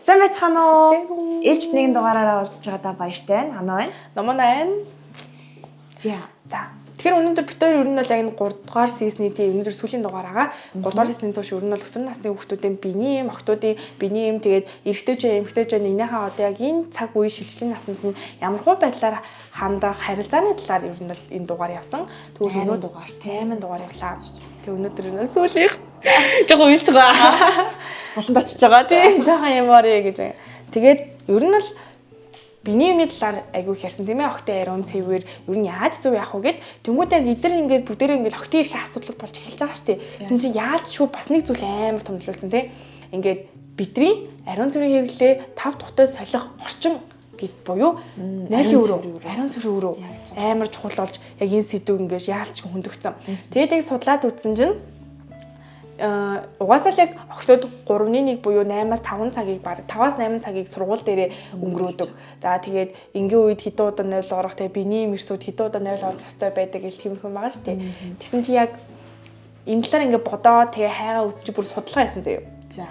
Сайн байцгаана уу? Ээлж нэгэн дугаараараа уулзж байгаадаа баяртай байна. Ано байна. Номон 8. За. Тэгэхээр өнөөдөр бид хоёр ер нь бол яг энэ 3 дугаар сизний өнөөдөр сүүлийн дугаараа 3 дугаар сизний турш ер нь бол өсвөр насны хүүхдүүдийн биений охтуудын биений тэгээд эмэгтэйчээ нэгнийхээ одоо яг энэ цаг үе шилжлийн наснд нь ямархуу байдлаар хандах харилцааны талаар ер нь бол энэ дугаар явсан. Тэгвэл өнөөдөр дугаар 8 дугаар явлаа. Тэг өнөөдөр нь сүүлийнх жоохон уйлж байгаа. Болонд очиж байгаа тийм жоохон ямарэ гэж. Тэгээд ер нь л биений юмны талаар айгүй ярьсан тийм ээ. Охтой яриун цэвэр ер нь яаж зөв яах вэ гэд тэнгууд яг эдгээр ингээд бүгдээрээ ингээд охтын эрхийн асуудал болж эхэлж байгаа шүү дээ. Тэгвэл чи яаж шүү бас нэг зүйл амар томлуулсан тийм. Ингээд бидний ариун цэврийн хэрэглээ 5 тухтай солих орчин гэд буюу найлийн өрөө ариун цэврийн өрөө амар чухал болж яг энэ сэдв ингээд яалч хөндөгцсөн. Тэгээд яг судлаад үзсэн чинь угаасаа л яг охтод 3-1 буюу 8-аас 5 цагийг баг 5-аас 8 цагийг сургууль дээрээ өнгөрөөдөг. За тэгээд энгийн үед хэдэн удаа 0 орох тэгээ биений мэрсүүд хэдэн удаа 0 орох ёстой байдаг гэж тиймэрхүү байгаа шүү дээ. Тэгсэн чи яг энэ талаар ингээ бодоод тэгээ хайгаа үзчих бүр судалгаа хийсэн заяа. За.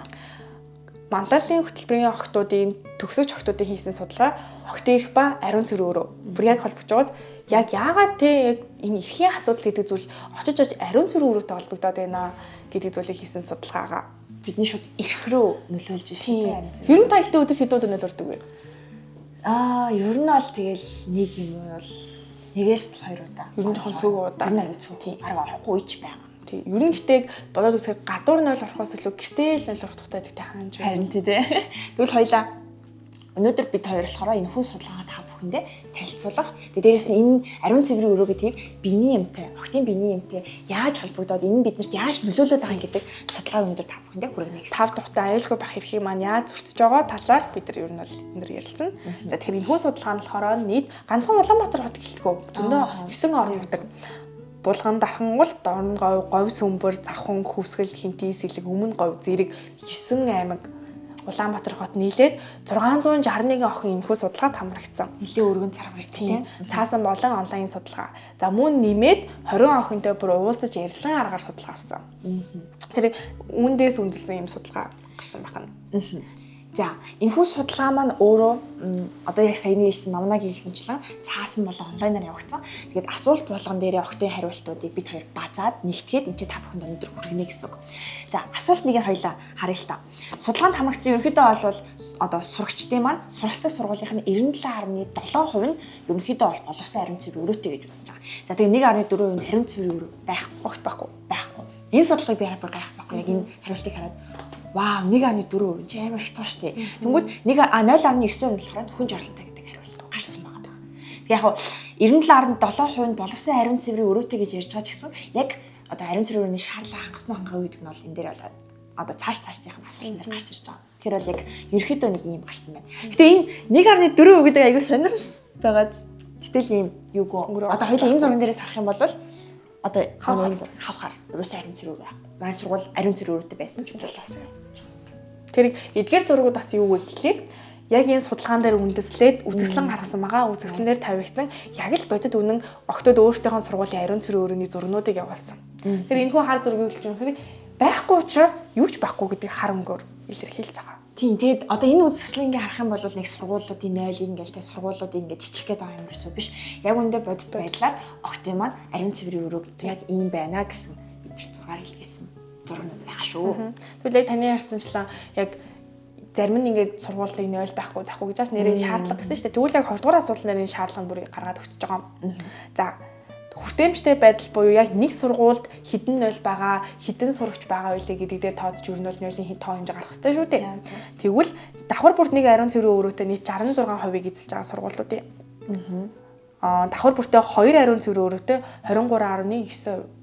Манлайлалын хөтөлбөрийн охтуудын төгсөгч охтуудын хийсэн судалгаа охтын эрх ба ариун цэврийн өрөө бүр яг холбож байгааз яг яагаад те яг энэ эрхийн асуудал гэдэг зүйл очиж ариун цэврийн өрөөтэй холбогдоод байна гэдэг зүйлийг хийсэн судалгаагаа бидний шууд эрх рүү нөлөөлж шээ. Ер нь та ихтэй өдөр хэдэн удаа нөлөөлдөг вэ? Ер нь бол тэгэл нэг юм бол нэгээс 2 удаа. Ер нь жоохон цөг удаа. Ер нь аюу цөг. Тийм. Арга орохгүй ч байгаа. Тийм. Ер нь гэхдээ бодоод үзэхэд гадуур 0 орохоос илүү гэртээ л 0 орох тухтай гэдэгтэй хаанж байна. Харин тий. Тэгвэл хоёлаа өнөөдөр бид хоёр болохоор энэ хүн судалгаагаа та бүхэндээ танилцуулах. Тэгээд дээрэс нь энэ ариун цэврийн өрөө гэдгийг биений юмтай, охтын биений юмтай яаж холбогдоод энэ биднэрт яаж нөлөөлөд байгаа юм гэдэг судалгаа өнөөдөр та бүхэндээ хүргэнэ гэсэн. 5 тухтай аюулгүй байх эрхийг маань яаж зөрчиж байгаа талаар бид нар ер нь бол өнөр ярилцсан. За тэгэхээр энэ хүн судалгаа нь болохоор нийт ганцхан Улаанбаатар хот гэлтгөө зөндөө 9 орн явдаг. Булган, Дархангул, Дорн говь, Говь Сөмбөр, Завхан, Хөвсгөл, Хинтий, Сэлэг, Өмнө говь зэрэг 9 аймаг Улаанбаатар хот нийлээд 661 охин энэхүү судалгаанд хамрагдсан. Нилээ өргөн царгыг тийм цаасан болон онлайн судалгаа. За мөн нэмээд 20 охинтой бүр уулзаж ярилцсан аргаар судалгаа авсан. Тэгэхээр үүндээс үндэслэн юм судалгаа гарсан байна. За, энэхүү судалгаа маань өөрөө одоо яг саяны хэлсэн номногийн хэлсэнчлэн цаасан болон онлайнаар явагдсан. Тэгээд асуулт болгон дээрээ охтын хариултуудыг бид хоёр базаад нэгтгээд энэ ч та бүхэнд өнөөдөр хүргэнэ гэсэн үг. За, асуулт нэгийг хоёлаа харъя л та. Судалгаанд хамрагдсан ерөнхийдөө бол одоо сурагчдын маань суралцдаг сургуулийнх нь 97.7% нь ерөнхийдөө бол боловсон ариун цэврийн өрөөтэй гэж үзэж байгаа. За, тэгээд 1.4% нь ариун цэврийн өрөө огт байхгүй. Энэ судалгааг би хараад гайхсан байхгүй яг энэ хариултыг хараад вау 1.4% чи амар их тоо штэ. Тэнгүүд 0.9% болохоор хүн жарлантай гэдэг хариулт гарсан байгаа. Тэг яг 97.7% нь боловсон ариун цэврийн өрөөтэй гэж ярьж байгаа ч гэсэн яг одоо ариун цэврийн өрөөний шаардлага хангасан уу хангаагүй гэдэг нь бол энэ дээр бол одоо цаашдын асуултаар гарч ирж байгаа. Тэр бол яг ерөөхдөө нэг юм гарсан байна. Гэтэ энэ 1.4% гэдэг аягүй сонирхол байгаад гэтэл ийм юугүй одоо хоёул энэ зурган дээрээс харах юм бол одоо энэ зураг хавхаар ерөөсөө ариун цэврийн өрөө маань сургууль ариун цэврийн өрөөтэй байсан гэж болоосаа. Тэр эдгээр зургууд бас юу вэ гэхлээр яг энэ судалгаан дээр үндэслээд үзэсгэлэн гаргасан байгаа. Үзэсгэлэнээр тавигдсан яг л бодит үнэн охтод өөрсдийнхөө сургуулийн ариун цэврийн өрөөний зургнуудыг явуулсан. Тэр энэхүү хар зургийг үзэж байгаа байхгүй учраас юу ч байхгүй гэдгийг хар өнгөөр илэрхийлж байгаа. Тийм тэгээд одоо энэ үзэсгэлэн ингээ харах юм бол нэг сургуулиудын 0 ингээл тэ сургуулиудын ингээ жижиг гээд байгаа юм ерөөсөө биш. Яг үндэ бодит байдлаар охтын маань ариун цэврийн өрөө гэдэг яг ийм байна гэсэн бид зургаар хэлгээсэн зураг байгаа шүү. Тэгвэл яг таны ярьсанчлаа яг зарим нь ингээд сургуулийн 0 байхгүй захгүй гэж бас нэрийн шаардлага гэсэн шүү дээ. Тэгвэл яг 2 дугаар асуулт нэрийн шаардлага бүрийг гаргаад өгч байгаа юм. За хүртээмжтэй байдал буюу яг нэг сургуульд хэдэн 0 байгаа, хэдэн сурагч байгаа вэ гэдэг дээр тооцож өрнөл 0-ийн тоо хэмжээ гарах хэрэгтэй шүү дээ. Тэгвэл давхар бүрт нэг ариун цэврийн өрөөтэй нийт 66% эзэлж байгаа сургуулиудын. Давхар бүртээ 2 ариун цэврийн өрөөтэй 23.9%.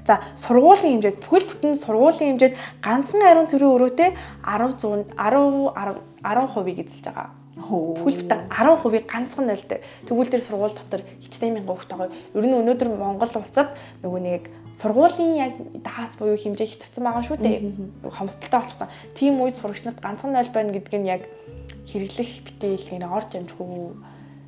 За сургуулийн хэмжээд бүхэл бүтэн сургуулийн хэмжээд ганцхан ариун цэврийн өрөөтэй 10% эзэлж байгаа. Бүхэл бүтэн 10% ганцхан 0-тэй. Тэгвэл тэр сургууль дотор хичнээн мянган хүүхэд байгаа. Ер нь өнөөдөр Монгол улсад нөгөө нэг сургуулийн яг дагаац буюу хэмжээ хэтэрсэн байгаа шүү дээ. Хомсдолтой болчихсон. Тийм үед сурагч нарт ганцхан 0 байна гэдг нь яг хэрэглэх битээ хэлгээр орж амжихгүй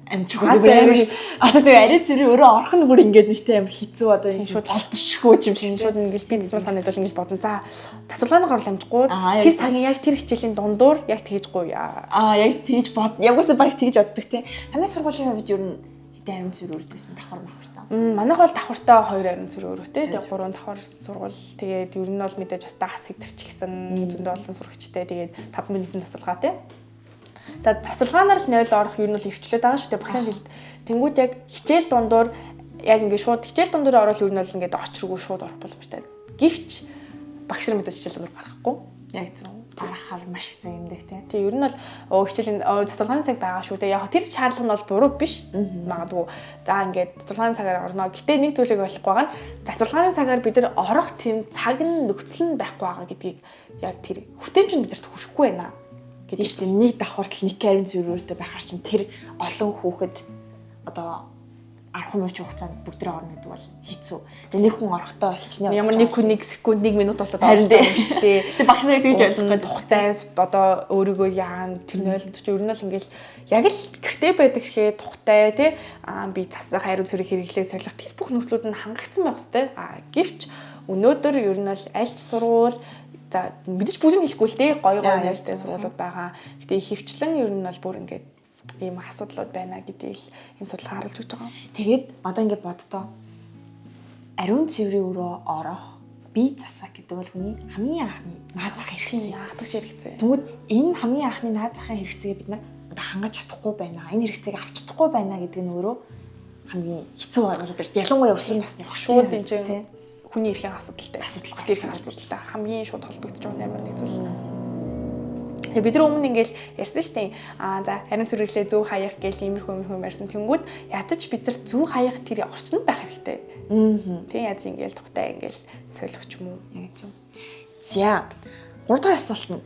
амжгүй амар одоо тэгээ ариун цэврийн өрөө орох нь бүр ингээд нэг тийм амар хэцүү одоо шууд болтшгүй юм шиг шууд ингээд би тусмаа санаад бол ингээд бодсон. За засваргааны гарал амжихгүй тэр цагийн яг тэр хичээлийн дундуур яг тэгж гуйя. Яг тэгж бод. Ягуусаа баг тэгж боддог те. Танай сургуулийн хувьд ер нь хэдэн ариун цэвэр өрдөөсөн давхар махвар та. Манайх бол давхартай 2 ариун цэвэр өрөөтэй. Тэгээ 3 давхар сургууль. Тэгээд ер нь бол мэдээж бас дагац идэрч гисэн зөндөө олон сурагчтай. Тэгээд 5 минутын засваргаатай. За засваргаанаар л 0 орох ер нь бол эрхчлээд байгаа шүү дээ. Багшийн хэлд. Тэнгүүд яг хичээл дундуур яг ингээд шууд хичээл дундуур орол ер нь бол ингээд очргүй шууд орох боломжтой. Гэвч багш нар мэдээж хичээл дундуур гарахгүй. Яг зөв. Гарахаар маш их цаг юмдаг те. Тэгээ ер нь бол хичээлийн засваргааны цаг байгаа шүү дээ. Яг тэр шаардлага нь бол буруу биш. Магадгүй. За ингээд засваргааны цагаар орно. Гэтэ нэг зүйлийг ойлгохгүй байгаа нь засваргааны цагаар бид нар орох тийм цаг нь нөхцөл нь байхгүй байгаа гэдгийг яг тэр хүртээмж нь бидэрт хүрэхгүй байна гэдэг шүү дээ. Нэг давхартал нэг ариун цэврүүртэй байхаар чинь тэр олон хүүхэд одоо 10 минут хугацаанд бүгдрээ орно гэдэг бол хэцүү. Тэгээ нэг хүн орохдоо хичнээн. Ямар нэг хүн 1 секунд 1 минут болоод орно шүү дээ. Тэгээ багш нарыг тэгж ойлгохгүй тухтайс одоо өөрийгөө яан тэр нойлд чи ер нь л ингээл яг л гэртээ байдаг шигээ тухтай тий би цасаа хариу цэрэг хэрэглээ солих тэр бүх нөхцлүүд нь хангагдсан байх хэвээр. Гэвч өнөөдөр ер нь л аль ч сургууль за мэдээж бүгд хэлэхгүй л тий гоё нойлтой сургуулиуд байгаа. Гэтэ хөвчлэн ер нь бол бүр ингээд ийм асуудлууд байна гэдгийг энэ судалгаа харуулж өгч байгаа. Тэгээд одоо ингээд боддоо ариун цэврийн өрөө орох бие засах гэдэг бол хүний хамгийн анхны наад зах хэрэгцээ. Яахдагч хэрэгцээ. Тэгмүүд энэ хамгийн анхны наад захын хэрэгцээг бид нар одоо хангаж чадахгүй байна. Энэ хэрэгцээг авч чадахгүй байна гэдэг нь өөрөө хамгийн хэцүү болоод ирд. Ялангуяа өсвөр насны шууд энэ чинь хүний эрхийн асуудалтай. Асуудалтай эрхийн асуудалтай хамгийн шууд холбогдож байгаа амар нэг зүйл. Тэгээ бид нар өмнө ингээл ярьсан шүү дээ. За ариун цэвэрлээ зөв хаях гэл иймэрхүү ярьсан. Тэнгүүд ядаж бид нар зөв хаях тэр орчинд байх хэрэгтэй. Тэг яаж ингээл тухтай ингээл солих ч юм уу. Яг зөв. За 3 дахь асуулт нь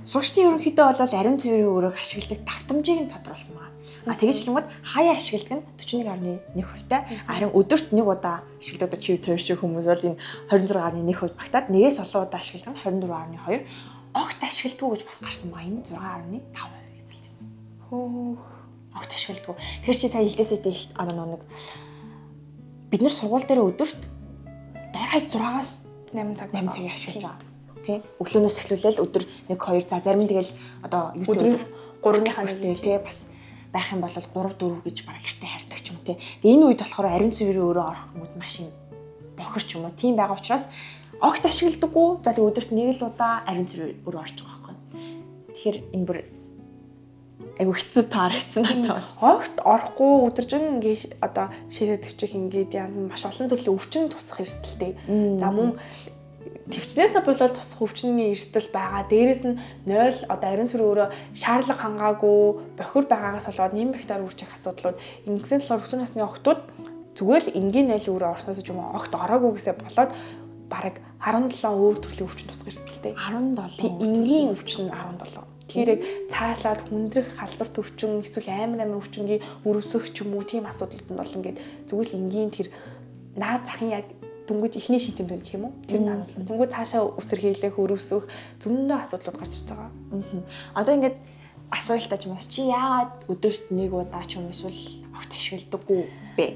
сурагчдын ерөнхийдөө бол ариун цэврийн өрөөг ашигладаг давтамжийг нь тодруулсан байна. Тэгжлэнгүүд хаяа ашигладаг нь 41.1% та. Харин өдөрт нэг удаа ашигладаг чи тойрч хүмүүс бол энэ 26.1% багтаад нэгээс олон удаа ашигладаг нь 24.2. Огт ашигладаг гэж бас гарсан ба энэ 6.5% эзэлжсэн. Хөөх. Огт ашигладаг. Тэр чи сая хэлжсэн дээ нэг бид нар сургууль дээр өдөрт дор хаяж 6-аас 8 цаг ашиглаж байгаа. Тэ? Өглөөнөөс эхлүүлээл өдөр 1 2 за зарим нь тэгэл одоо өдөр 3-ийнхаа нэг тий бас байх юм бол 3 4 гэж бараг гэртээ харьдаг ч юм те. Тэгээ энэ үед болохоор ариун цэврийн өрөө орох хүмүүс машин бохирч юм уу. Тийм байгаа учраас огт ашигладаггүй. За тэгээ өдөрт нэг л удаа ариун цэврийн өрөө орж байгаа байхгүй. Тэгэхээр энэ бүр айгу хэцүү таарагдсан надад. Огт орохгүй өдөржин ингээ одоо шийдэ төвчих ингээд яа маш олон төрлийн өвчин тусах эрсдэлтэй. За мөн төвчнээсээ болоод тусах өвчнөний эрсдэл байгаа. Дээрээс нь 0 одоо ариун цэврийн өрөө шаарлаг хангаагүй бохир байгаагаас болоод нэм бактери үржих асуудлууд ингэсэн болохоор өсвөр насны охтууд зүгээр л энгийн 0 өрөө орсноос ч юм уу огт ороогүй гэсээ болоод бараг 17 өөр төрлийн өвчин тусах эрсдэлтэй. 17. Энгийн өвчин 17. Тэгэхээр цаашлаад хүндрэх халдварт өвчин эсвэл амар өвчнгийн өрөвсөх ч юм уу тийм асуудлууд нь бол ингээд зүгээр л энгийн тэр наад захын яг дөнгөж ихний шийдэмд гэх юм уу тэр наад. Тэнгүү цаашаа үсэрхийлэх өрөвсөх зөндөө асуудлууд гарч ирж байгаа. Одоо ингээд асуултаа ч юм уу чи яагаад өдөрт нэг удаа ч юм эсвэл огт ашигладаггүй бэ?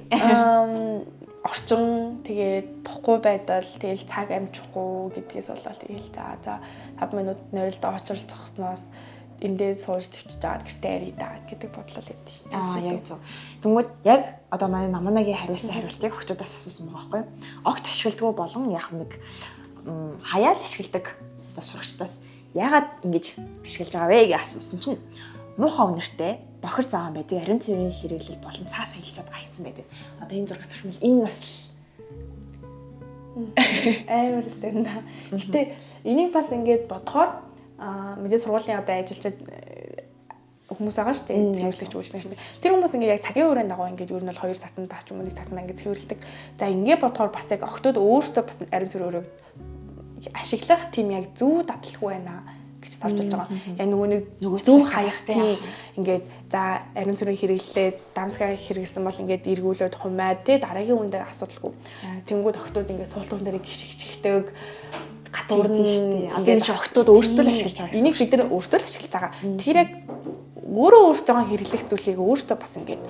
Орчин тэгээд тухгүй байдал тэгэл цаг амжихгүй гэдгээс болоод тэгэл за 5 минут 0-д очрол зогсноос эндээ сууж төвчж аваад гэртээ арий даа гэдэг бодлоо л яддаг шүү дээ. Яг зөв. Тэгмүүд яг одоо манай намаанагийн хариулсан хариултыг охтуудаас асуусан байгаа байхгүй юу? Огт ашигладаггүй болон яг нэг хаяал ашигладаг одоо сурагчдаас яагаад ингэж ашиглаж байгаа вэ гэж асуусан чинь муухай үнэртэй бохир зааван байдаг ариун цэврийн хэрэглэл болон цаас хэлцээд гайсан байдаг. Одоо энэ зураг зэрэг энэ нас амар л байна. Гэтэ энийг бас ингээд бодохоор мэдээ сургуулийн одоо ажилчид хүмүүс байгаа шүү дээ. Цэвэрлэгч үйлчлэгч. Тэр хүмүүс ингээд яг цагийн хүрээнд дагуу ингээд ер нь бол 2 сатанд таач юм уу 1 сатанд ингээд цэвэрлдэг. За ингээд бодохоор бас яг охтууд өөрсдөө бас ариун цэврийн өрөөг ашиглах тийм яг зөв дадлахгүй байна гэж савчилж байгаа. Яг нөгөө зөв хаягтай ингээд за ариун цэврийн хэрэглэлээ дамсгаа хэрэглэсэн бол ингээд эргүүлээд хумаад те дараагийн үндэ асуудалгүй. Тэнгүүд охтууд ингээд суултуун дээр гიშгчдэг гадуурна ингээд охтууд өөрсдөө л ашиглаж байгаа. Энийг бид нар өөрсдөө л ашиглаж байгаа. Тэгэхээр яг өөрөөсөө хэрэглэх зүйлийг өөрсдөө бас ингээд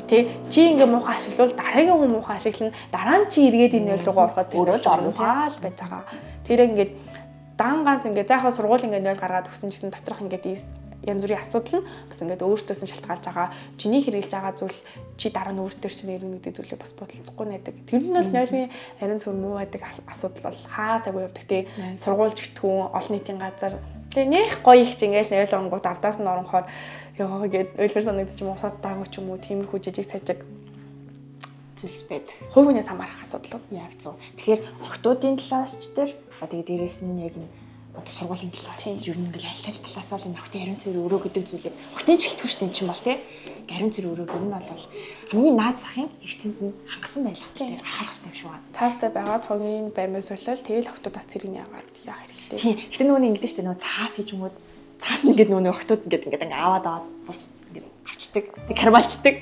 Тэ чи ингээ муухай ашиглавал дараагийн хүн муухай ашиглана. Дараа нь чи эргээд энэ 0 руугаа ороход өөрөө л орно хаал байж байгаа. Тэр ингээд дан ганц ингээ заахаа сургууль ингээ 0 гаргаад өгсөн гэсэн доторх ингээд янз бүрийн асуудал нь бас ингээд өөртөөс нь шалтгаалж байгаа. Чиний хэрэгжилж байгаа зүйл чи дараа нь өөртөө чинь ирнэ гэдэг зүйлийг бас бодолцохгүй найдаг. Тэр нь бол 0-ийн ариун цэвэр муу байдаг асуудал бол хаасаагүй явдаг тий. Сургууль жигтгүүн олон нийтийн газар тэгээ нэх гоё их ингээл 0 онгууд ардаас нь оронхоор ёо гэд ойлгож санагдчих юм усаад таагүй ч юм уу тиймэрхүү жижиг сажиг зүйлс байдаг. Хувь хүнээс хамаарах асуудал. Яг зөв. Тэгэхээр охтуудын талаас ч тэр тэгээ дээрэс нь яг одоо сургуулийн талаас чинь ер нь ингээл аль аль талаасаа л охтын ариун цэвэр өрөө гэдэг зүйлийг охтын ч хэлтгүй шүү дээ чинь бол тий. Ариун цэвэр өрөөг ер нь бол хамгийн наад захын хэрэгцээнд нь хангасан байлгах тий. Анхаарах хэрэгтэй юм шиг байна. Цаастай байгаад хогийн баймаа солиол тэгэл охтуудаас тэрийг яагаад яах хэрэгтэй. Тий. Гэтэ нөгөө нэг ингэдэж шүү дээ нөгөө цаас хийж юм уу цаас нь ингээд нөгөө охтууд ингээд аваад аваад бус ингээд авчдаг. Тэг кармалчдаг.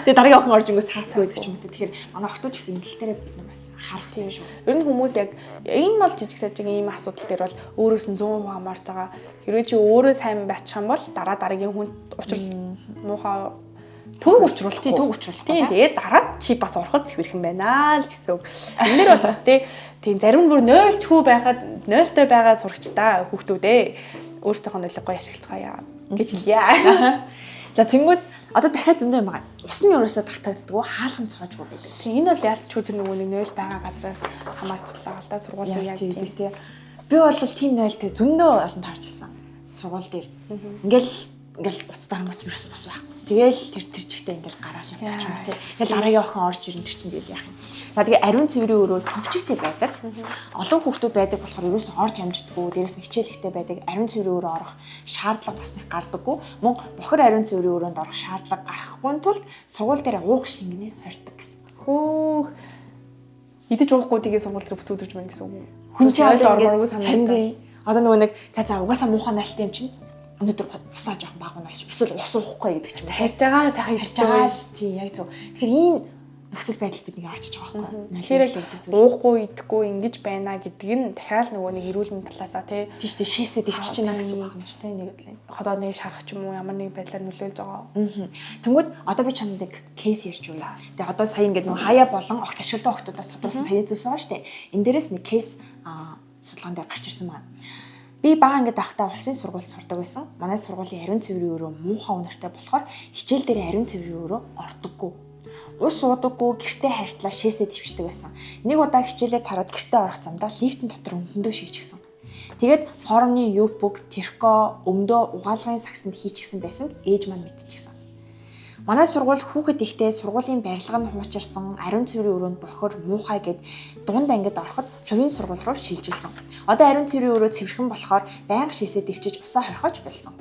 Тэгээ дараагийн охин орж ингээд цаас байдаг юм уу. Тэгэхээр манай охтууд гэсэн энэ тал дээр бид нар бас анхаарах хэрэгтэй шүү. Ер нь хүмүүс яг энэ бол жижиг сажиг ийм асуудал дээр бол өөрөөс нь 100% хамаарч байгаа. Хэрвээ чи өөрөө сайн байчих юм бол дараагийн хүн учрал муухай төв учруулах. Тий, төв учруулах. Тий, тэгээд дараа чи бас ороход хэвэрхэн байна л гэсэн үг. Энэ дэр бол бас тий зарим нь бүр 0 ч хүү байхад 0-той байгаа сурагчдаа хүүхдүүдээ өөрсдийнхөө нөлөө гоё ашиглацгаая гэж хэлье. За тэнгууд одоо дахиад зөндөө юм байгаа. Ус нь ерөөсөө татагддаг, хаалхан цоожгүй байдаг. Тэг энэ бол яалтчгүй тэр нөгөө нэг 0 байгаа газраас хамаарчлаа л да сургуулийн яг тийм тий. Би бол тийм 0-тэй зөндөө олон таарч ирсэн. Сургууль дээр. Ингээл уц дарамт ерөөсөө ус байхгүй. Тэгэл тэр чигтээ ингээл гараал явчих юм тий. Тэгэл дараагийн охин орж ирэн тэр чинь тэгэл яах юм. За тэгээ ариун цэврийн өрөө төвчтэй байдаг. Олон хүүхдүүд байдаг болохоор ерөөсөө орж амждаггүй. Дээрээс нь хичээлэгтэй байдаг. Ариун цэврийн өрөө орох шаардлага бас нэг гардаггүй. Мөн бохор ариун цэврийн өрөөнд орох шаардлага гарахгүй тулд сургууль дээр уух шингэнэ хордог гэсэн. Хөөх. Идэж уухгүй тийг сургууль дээр бүтүүдэрч байна гэсэн үг. Хүн чинь орморгүй санагдаж. Одоо нөгөө нэг за угаасаа муухай найлтай юм чинь өнөөдөр бусаа жоохон багунаа эсвэл ус уухгүй гэдэг чинь харьж байгаа сайхан харьж байгаа тий яг зөв. Тэгэхээр ийм нөхцөл байдалд бид ингээ очиж байгаа байхгүй. Тэгэхээр уухгүй идэхгүй ингэж байна гэдэг нь дахиад нөгөө нэг эрүүл мэндийн талаасаа тий тийш тий шээсээ дэвчиж байна гэсэн үг байна шүү дээ нэг үдлээ. Одоо нэг шарах ч юм уу ямар нэг байдлаар нөлөөлж байгаа. Тэнгүүд одоо би чамд нэг кейс ярьж байна. Тэгээ одоо сая ингээ нөгөө хаяа болон огт ашиглалтаа охтуудаас тодорхойлсон сая зүйлс байгаа шүү дээ. Энэ дээрээс нэг кейс судалгаан дээр гарч ирсэн байна. Би бага ангид ахтаа улсын сургуульд сурдаг байсан. Манай сургуулийн ариун цэврийн өрөө муухай үнэртэй болохоор хичээл дээр ариун цэврийн өрөө ордоггүй. Ус уудаггүй гэртээ харьтлаа шээсээ твчдэг байсан. Нэг удаа хичээлээ тараад гэртээ орох замдаа лифтэн дотор өмдөндөө шийчихсэн. Тэгээд формны юпг, терко, өмдөө угаалгын сагсанд хийчихсэн байсан ээж маань мэдчихсэн. Манай сургууль хүүхэд ихтэй сургуулийн барилга нь хуучирсан ариун цэврийн өрөөнд бохор муухай гэд дунд ангид ороход хувийн сургууль руу шилжүүлсэн. Одоо ариун цэврийн өрөө цэвэрхэн болохоор байнга шээсээ дэвчиж усаа хорхож болсон.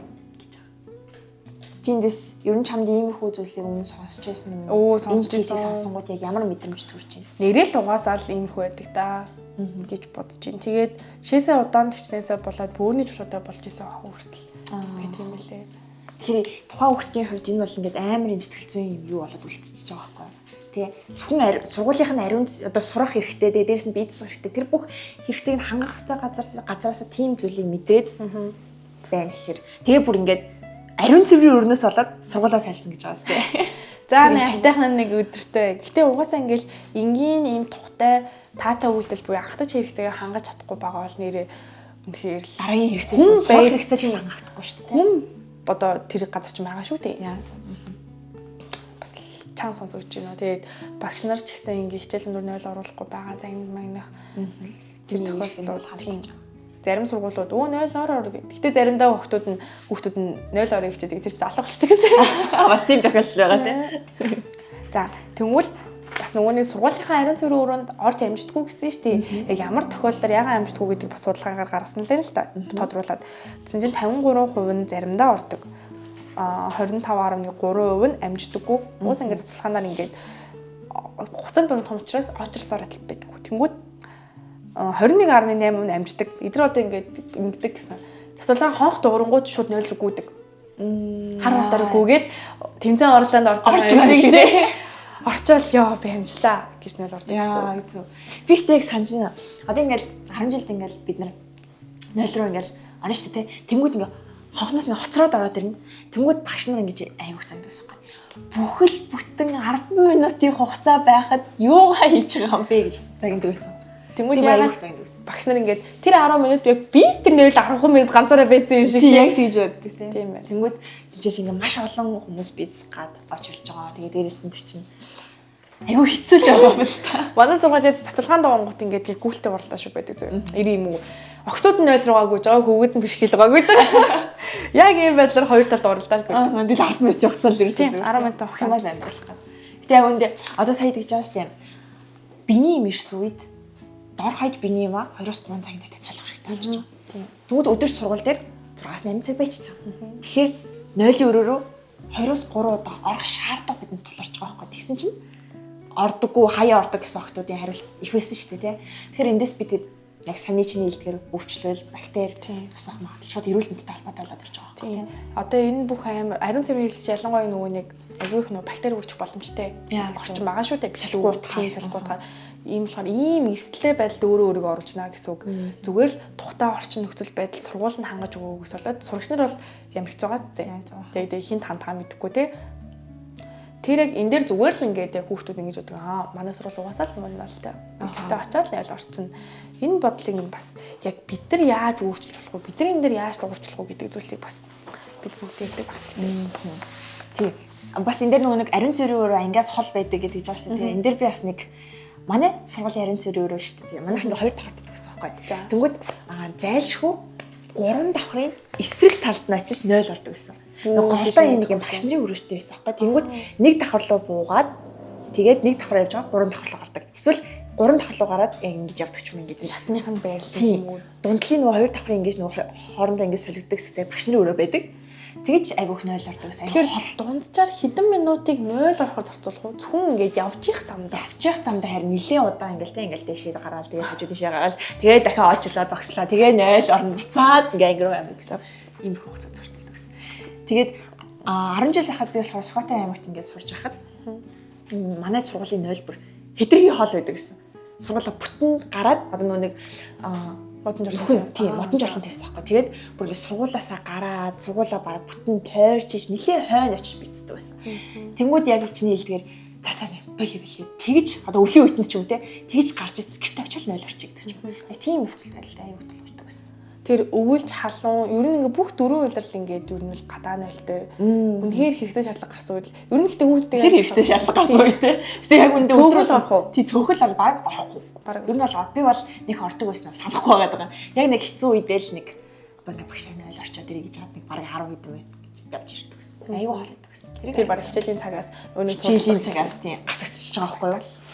Жиндээс ер нь чамд иймэрхүү зүйлсийг өмнө сонсч байсан юм уу? Сонсч байсан. Сонсонгууд яг ямар мэдрэмж төрж байна? Нэрэл угаасаа л иймэрхүү байдаг да гэж бодож байна. Тэгээд шээсээ удаан төвчнээсээ болоод бөөрийн чулуутай болж исэн охин хүртэл би тийм үлээ. Тэгэхээр тухайн хүүхдийн хувьд энэ бол ингээд амар юм сэтгэл зүйн юм юу болоод үлдчихэж байгаа байхгүй юу? Тэ зөвхөн сургуулийнх нь ариун одоо сурах хэрэгтэй, дээрээс нь бие засах хэрэгтэй. Тэр бүх хэрэгцээг нь хангах ёстой газараас тийм зүйлийг мэдрээд байна гэхээр тэгээ бүр ингээд ариун цэврийн өрнөөс болоод сургуулаа сайлсан гэж байгаа зү. За найтайхан нэг өдөртөө. Гэтэ угаасаа ингээл энгийн ийм тухтай таатай үйлдэл буюу анхдаж хэрэгцээгээ хангаж чадахгүй байгаа бол нэрээ үнэхээр дараагийн хэрэгцээс сурах хэрэгцээ чинь хангахдаггүй шүү дээ. Хүн одоо тэр газар ч байгаа шүү дээ. Яа. Бас чаан сонсож байна. Тэгээд багш нар ч гэсэн ингээ хичээл нүр 0 оруулахгүй байгаа загнаг магнах тэр тохиолдол хангаж байгаа. Зарим сургуулиуд 0 ороо гэдэг. Гэтэ заримдаа хүүхдүүд нь 0 ороо хичээдэг. Тэр чинь алгавчдаг гэсэн. Бас тийм тохиолдол байгаа тийм. За тэгвэл бас нөгөөний сургуулийнхаа ариун цэврийн өрөөнд орж амждаггүй гэсэн шүү дээ. Яг ямар тохиолдолд яагаад амждаггүй гэдэг бас судалгаагаар гаргасан л юм л та. Тодруулаад. Тэгсэн чинь 53% нь заримдаа ордог. 25.3% нь амждаггүй. Уус ингээд судалгаанаар ингээд хугацаанд багт том учраас очрсоор атал байдаггүй. Тэнгүүд 21.8% нь амждаг. Эдгээр одоо ингээд ингэдэг гэсэн. Засвалгаа хонх дуурангууд шууд 0 руу гүйдэг. Хар хатаар гүйгээд тэмцээн орлоонд орж байгаа юм шиг тийм. Орчоол ёо би амжлаа гэж 0 ордог гэсэн. Би ихтэй санаж байна. Одоо ингээл 10 жилд ингээл бид нар 0 руу ингээл орно шүү дээ. Тэнгүүд ингээ хонхноос ингээ хоцроод ороод ирнэ. Тэнгүүд багш нар ингэж айгуух занд байсан юм. Бүхэл бүтэн 10 минутын хугацаа байхад юугаа хийж байгаа юм бэ гэж загиндаг байсан. Тэнгүүд айгуух загиндаг байсан. багш нар ингээд тэр 10 минут яг би тэр нэрэл 10 минут ганцаараа байсан юм шиг яг тэгж боддог тийм ээ. Тэнгүүд тийчээс ингээ маш олон хүмүүс бийц гад очилж байгаа. Тэгээ дээрээс нь чинь айгүй хэцүү л байгаа юм л та. Манай сургуулиуд цацалгаан дагангууд ингээд гүйлтэй уралдаа шүү байдаг зөв. 90 юм уу. Октод нь 0 руугаа гүйж байгаа, хөвгөд нь бишгэл байгаа гүйж байгаа. Яг ийм байдлаар хоёр талд уралдаа гүйж. Тэгэл 10 минут явцсан л ерөөсөө. 10 минут авах юм бол амьдрах гад. Гэтэ яг үндэ одоо сая тэгж байгаа шүү дээ. Биний юм ирсэн үед дор хаяж биний юм 2-3 цагийн цайтай цолох хэрэгтэй болж байгаа. Тийм. Тэгвэл өдөр сургууль дээр 6-8 цаг байчих чам. Тэгэхээр 0-ийн өрөөрөө 2-3 удаа орох шаардлага бидэнд тулгарч байгаа байхгүй. Тэгсэн чинь ордоггүй хаяа ордог гэсэн охтуудын хариулт их байсан шүү дээ тий. Тэгэхээр эндээс бид яг саний чиний илтгэр өвчлөл, бактери тусах магадлал шууд эрүүл мэндтэй холбоотой болоод ирж байгаа байхгүй тий. Одоо энэ бүх амар ариун цэврийн хэрэглэж ялангуяа нөгөө нэг агүй их нөгөө бактери үржих боломжтой. Орчин байгаа шүү дээ. Салгуутаа ийм болохоор ийм эрсдлээ байдалд өөрөө өөрийгөө оруулж байна гэсэн үг. Зүгээр л тухтай орчин нөхцөл байдал сургууль нь хангаж өгөөс болоод сурагч нар бол ямар хэцүү байгаа тээ. Тэгээд хинт хандхаа мэдэхгүй тий. Тэр яг энэ дээр зүгээр л ингээд яг хүүхдүүд ингэж боддог. Манай сургууль угаасаа л юм байна л та. Гэхдээ очоод л орчин. Энэ бодлыг нь бас яг бид нар яаж өөрчилж болох вэ? Бид нар энэ дээр яаж дуурчлах вэ гэдэг зүйлийг бас бид бүгд ярьдаг байна. Тийм. Бас энэ дээр нэг ариун цэврийн өрөө ангиас хол байдаг гэдэг жааш шүү дээ. Энэ дээр би бас нэг манай сургуулийн ариун цэврийн өрөө шүү дээ. Манайх ингээ хоёр давхар гэсэн байхгүй. Тэнгүүд зайлшгүй 3 давхрын эсрэг талд нь очиж 0 ордог гэсэн. Голтой нэг юм багш нарын өрөөштэй байсан байхгүй. Тэнгүүд нэг давхар руу буугаад тэгээд нэг давхар явж байгаа 3 давхар руу гардаг. Эсвэл 3 давхар руу гараад яг ингэж явдаг ч юм ингээд шатных нь байрлал юм уу. Дундлын нөгөө 2 давхрын ингэж нөгөө хоорондоо ингэж солигддог гэдэг багш нарын өрөө байдаг. Тэгэж айгүйх 0 ордог гэсэн. Тэгэхээр дунджаар хэдэн минутыг 0 орохоор зарцуулах уу? Зөвхөн ингэж явчих замдаа харин нэлээд удаа ингээл тэ ингээл дэшээ гараад тэгээд хажуу дэшээ гараад тэгээд дахиад очрлоо зогслоо. Тэгээд 0 орно буцаад ингээ ангируу юм гэдэг. Ийм их хугацаа зарцуулдаг гэсэн. Тэгээд 10 жил байхад би болохоор Сүхбаатар аймагт ингээд сурж байхад манай сургуулийн 0 бүр хэдэргийн хоол байдаг гэсэн. Сургуулаа бүтэн гараад одоо нэг модон жолон тавьсан байхгүй. Тэгээд бүр ингэ сургуулаасаа гараад сургуулаа бараг бүтэн тойрч иж нэлээ хойно очиж бицдэг байсан. Тэнгүүд яг чиний хэлдгээр цаа боли тэгж одоо өвлийн үед нь ч юм те тэгж гарч ирсэн гэрте очил 0 орчигдаг ч юм. Яг тийм нөхцөл байдалтай аяг хөдөлгөжтэй байсан. Тэр өвөлж халуун ер нь ингээ бүх дөрвөн үйлрэл ингээд ер нь л гадаа нөлтөө. Үнэхээр хэрэгтэй шаардлага гарсан үед ер нь гэхдээ хүүхдүүд хэрэгтэй шаардлага гарсан үед те. Гэтэ яг үндэ өдрөөл орох уу? Тий цөөхөл баг орохгүй. Ер нь бол би бол нэг ордог байсан санахгүй байгаа. Яг нэг хэцүү үедээ л нэг багш 0 орчоод ирэх гэж хаад нэг баг 10 хэд минут гэж явж ирдэг гэсэн. Аюу хоолойдаг гэсэн. Тэр баг хичээлийн цагаас хичээлийн цагаас тийм асагцчих байгаа байхгүй юу?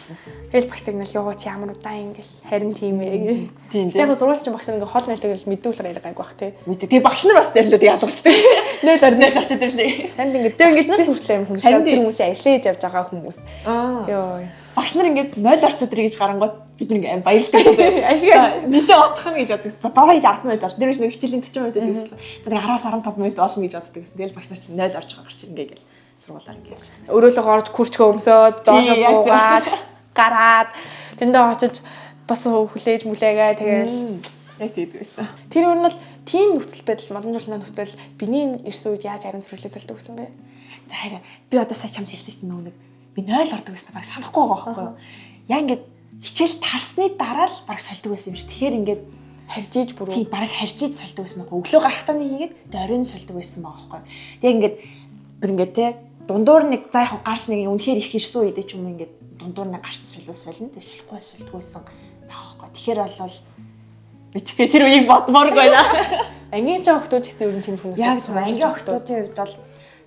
Тэгэл багш тагнал ёо чи ямар удаан ингээл харин тийм ээ. Тийм. Яг сурвалж багш ингээ хоол нэлтэйг л мэдүүлгээр яриаг айгу бах те. Тэгээ багш нар бас тэрэндээ ялгуулчдаг. 0 орчод ирлээ. Танд ингээ тэг ингээ стресс хүртэл юм хүмүүс тэр хүмүүсийн ажиллаж явж байгаа хүмүүс. Йоо. Багш нар ингээ 0 орчод ирэх гэж гарангууд бид нэг аим баярлдаг гэсэн. Ашиг нэлээ утгах гэж боддог. За дороо хийж 10 минут бол тэр нэг хичээлийн 40 минут байдаг гэсэн. За нэг 10-15 минут болно гэж боддог гэсэн. Тэгэл багш нар чинь 0 орж байгаа гарч ингээ гэл сургуулаар ингээ явж байгаа. Өрөөлөө горж күрчгөө өмсөөд доошоо буугаад гараад тэндээ очиж бас хүлээж мүлээгээ тэгэл яг тийм байсан. Тэр өөр нь бол тийм нөхцөл байдал модон жолны нөхцөл биний ирсэн үед яаж харин зөвлөлөө солидог гэсэн бэ? За харин би одоо сая чамд хэлсэн чинь нэг би 0 ордог гэсэн баг санахгүй байгаа байхгүй юу? Яа ингээд хичээл тарсны дараа л баг солидог байсан юм шиг. Тэгэхээр ингээд харж иж бүрөө. Тийм баг харж иж солидог байсан байгаа. Өглөө гарахтаа нэг хийгээд дөрөв солидог байсан байгаа байхгүй юу? Тэг ингээд бүр ингээд те дундуур нэг за яг гарч нэг үнэхээр их ирсэн үедээ ч юм ингээд дундуур нэг гарч солино. Тэгээ солихгүй солидог байсан байхгүй. Тэгэхээр болол битгээ тэр үеийг бодмооргүй байна. Ангийн жоо охтууд гэсэн юм тийм хүмүүс. Яг зөв ангийн охтуудын хувьд бол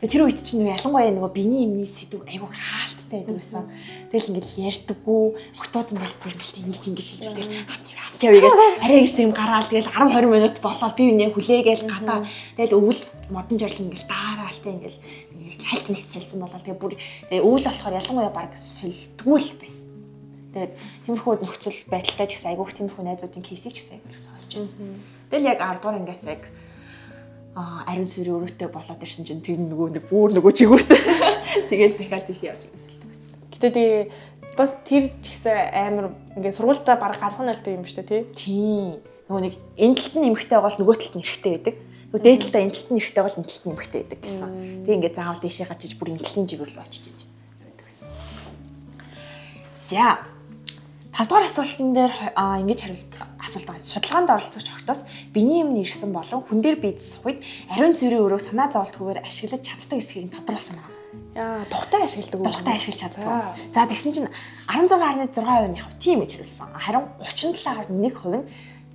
тэр үед чинь ялангуяа нөгөө биений юмний сэдв айгүй хаалттай байдаг байсан. Тэгэл ингээд ярьдаггүй охтууд ингээд бүр ингээд ингэж шилжүүлдэг. Тэгвэл арай гэж тийм гараал тэгэл 10-20 минут болоод би минь хүлээгээл гадаа тэгэл өвөл модон жорлон ингээд даараалтай ингээд хальт мэлт солисон болоо тэгээ бүр өвөл болохоор ялангуяа баг солидгүй л байсан. Тэгээд тиймэрхүү нөхцөл байдалтай ч гэсэн айгүйх тиймэрхүү найзуудын кейсийг ч гэсэн айгүйх сонсч байсан. Тэгэл яг 10 дугаар ангиас яг ариун цэврийн өрөөтэй болоод ирсэн чинь тэр нөгөө чигүүртэй. Тэгэл дахиад тийш явж ирсэн байсан. Гэтэ тэгээ бас тэр ч гэсэн амар ингээд сургуультаа баг ганцхан нөлтөө юм шүү дээ тий. нөгөө нэг энэ талд нь эмхтэй байгаа бол нөгөө талд нь эрэхтэй байдаг. Нөгөө дээд талдаа энэ талд нь эрэхтэй бол энэ талд нь эмхтэй байдаг гэсэн. Тэгээ ингээд заавал дэшээ гажиж бүр энэ талын жигээр рүү очиж байдаг гэсэн. За 5 дугаар асуултан дээр ингэж асуулт байгаа. Судалгаанд оролцогч охтоос биений өмнө ирсэн болон хүн дээр биедсэх үед ариун цэврийн өрөөг санаа зовлтгүйгээр ашиглаж чаддаг эсхийг тодруулсан байна. Яа, тухтай ашигладаг үү? Тухтай ашиглаж чаддаг. За тэгсэн чинь 16.6% нь яг тийм гэж хариулсан. Харин 37.1% нь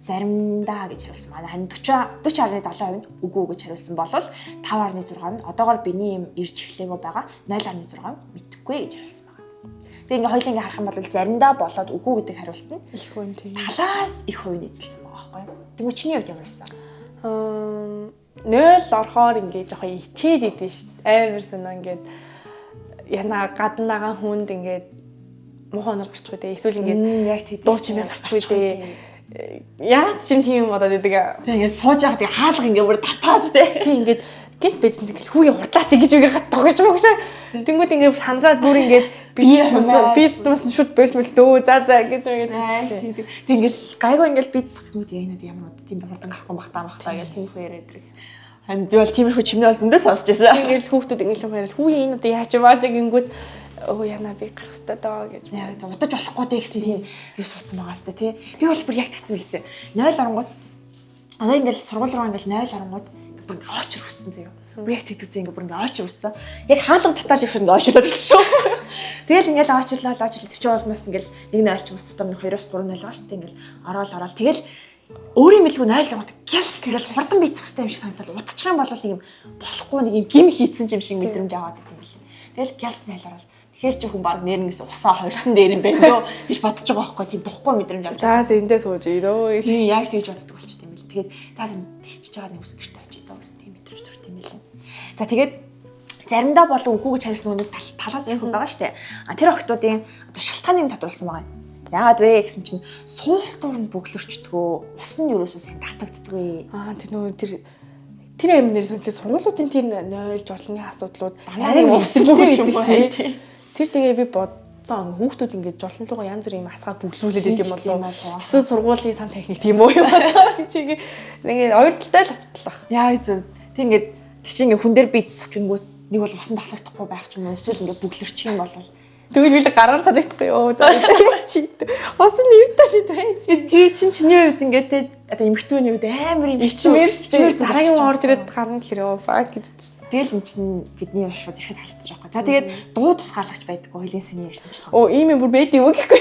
заримдаа гэж хариулсан байна. Харин 40.7% нь үгүй гэж хариулсан болвол 5.6% нь одоогоор биений юм ирж эхлэегүй байгаа 0.6% мэдэхгүй гэж хариулсан байна. Тэгээ ингээ хоёулаа ингээ харах юм бол заримдаа болоод үгүй гэдэг хариулт нь их хүн тийм. талаас их хувь нийцэлсэн байгаа байхгүй юу? Тэгвэл чиний хувьд ямар байсан? 0 орохоор ингээ жоохон ичээд идэв шүү дээ. Амар санаа ингээд яна гаднаагаа хүнд ингээд муухай онор гарч байдаг. Эсвэл ингээд Яг тийм дуу чимээ гарч байдаг. Яагаад ч юм тийм бодоод байдаг. Тэгээ ингээд сууж байгаа тэгээ хаалга ингээ бүр татаад тий. Тийм ингээд гинт бэжсэн тэгэл хүүе хурлаач гэж үгээ тогж мөгш. Тэнгүүд ингээд сандраад бүр ингээд бис шууд бэлж мөлтөө за гэж үгээд тийм. Тэг ингээл гайгүй ингээл бицэх юм уу яг нэг ямар уу тийм хурдан гарахгүй махтаа гэж тийм хөө яриад ирэх. Хань diwal тиймэрхүү чимнээ бол зөндөө сонсч байсан. Ингээл хүүхдүүд ингээл юм яриад хүүе энэ одоо яаж бааж гингүүд оо яна би гарах хэрэгтэй доо гэж. Яг удаж болохгүй дээ гэсэн тийм юу суудсан байгаа сте тий. Би бол бүр яг тэгсэн билээ. 0 оронгууд одоо ингээл сургууль руу ингээл 0 оронгууд бүр ингээ очор хүссэн заяа. Бүр яг тэгдэг зэ ингээ бүр ингээ очор хүссэн. Яг хаалга татааж ивш ингээ очирлаад хэлсэн шүү. Тэгэл ингээл очирлаа чи болмоос ингээл 1-0 ч бас дотор нь 2-3 0 байгаа шүү дээ. Ингээл ороод тэгэл өөрийн мэлгүй 0 оронгууд гялс ингээл хурдан бийцэх хэрэгтэй юм шиг санагдал удчих юм бол нэг юм болохгүй нэг юм гим хийцэн юм шиг мэдрэмж аваад идэв юм билээ. Тэгэл гялс 0 ороод тэгэхээр чи хүн баг нэрнээс усаа хорсон дээр юм байна лөө гэж бодож байгаа байхгүй тийм духгүй мэдрэмж авч байгаа. За зэндээ сууж ирөө. Тийм яг тэгж боддог болчтой юм билээ. Тэгээд за тэгчихэж байгаа нэг ус гэртээ очиж даа гэсэн тийм мэдрэмж төрт юм билээ. За тэгээд заримдаа болон үгүй гэж хариулсан нэг талаа зэхүү байгаа штэ. Тэр охтуудын одоо шалтгааныг тодруулсан байгаа. Яагаад вэ гэсэн чинь суулт дуур нь бөглөрчдгөө ус нь ерөөсөө сайн татагддгүй. Тэр нөгөө тэр амнэр сонлоо сургуулиудын тэр 0 жолны асуудлууд амар ус бөглөж тий. Тэр тэгээ би бодсон хүүхдүүд ингээд жолон руугаа янз бүрийн асгаа бүглэрүүлээд идэм болов. Эсвэл сургуулийн сан техник тийм үү юм аа. Чи ингээд хоёр талтай л асуудал баг. Яа зөв. Тэг ингээд тэр чинь ингээд хүн дээр бийцэх гингүүт нэг бол усан таалагдахгүй байх ч юм уу эсвэл ингээд бүглэрчих юм бол тэгвэл би л гараар санагдахгүй ёо. Чи ус нь ирдэл идэв. Тэр чинь чиний хувьд ингээд те одоо эмхтүүний хувьд амар юм ичмэр дараагийн орд ирээд гарна хэрэг фак гэж. Тэгэл эн чинь бидний шууд ирэхэд халтчих واخхой. За тэгээд дуу тусгаалагч байдаггүй хөлийн сони ярьсанчлаа. Оо ийм юм бүр байдаг юу гэхгүй.